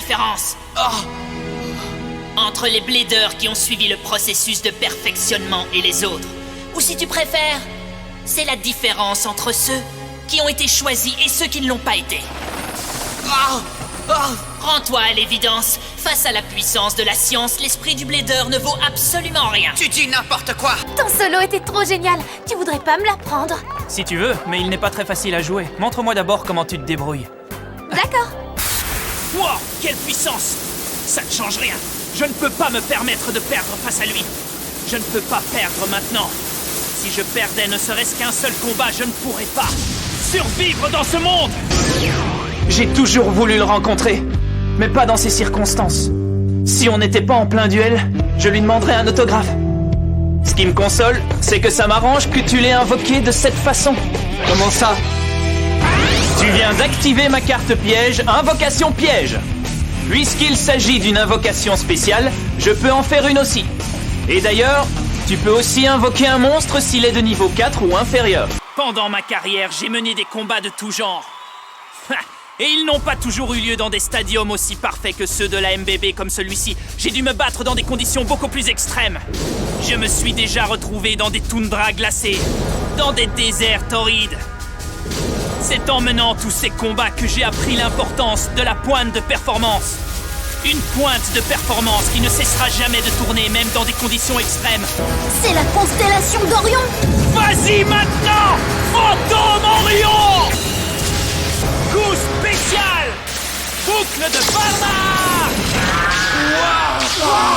différence entre les bladers qui ont suivi le processus de perfectionnement et les autres. Ou si tu préfères, c'est la différence entre ceux qui ont été choisis et ceux qui ne l'ont pas été. Rends-toi à l'évidence. Face à la puissance de la science, l'esprit du blader ne vaut absolument rien. Tu dis n'importe quoi. Ton solo était trop génial. Tu voudrais pas me l'apprendre? Si tu veux, mais il n'est pas très facile à jouer. Montre-moi d'abord comment tu te débrouilles. D'accord. Wow, quelle puissance! Ça ne change rien. Je ne peux pas me permettre de perdre face à lui. Je ne peux pas perdre maintenant. Si je perdais ne serait-ce qu'un seul combat, je ne pourrais pas survivre dans ce monde. J'ai toujours voulu le rencontrer, mais pas dans ces circonstances. Si on n'était pas en plein duel, je lui demanderais un autographe. Ce qui me console, c'est que ça m'arrange que tu l'aies invoqué de cette façon. Comment ça? Tu viens d'activer ma carte piège, invocation piège. Puisqu'il s'agit d'une invocation spéciale, je peux en faire une aussi. Et d'ailleurs, tu peux aussi invoquer un monstre s'il est de niveau 4 ou inférieur. Pendant ma carrière, j'ai mené des combats de tout genre. Et ils n'ont pas toujours eu lieu dans des stadiums aussi parfaits que ceux de la MBB comme celui-ci. J'ai dû me battre dans des conditions beaucoup plus extrêmes. Je me suis déjà retrouvé dans des toundras glacées, dans des déserts torrides. C'est en menant tous ces combats que j'ai appris l'importance de la pointe de performance. Une pointe de performance qui ne cessera jamais de tourner, même dans des conditions extrêmes. C'est la constellation d'Orion. Vas-y maintenant, Fantôme Orion! Coup spécial! Boucle de Balma! Wow!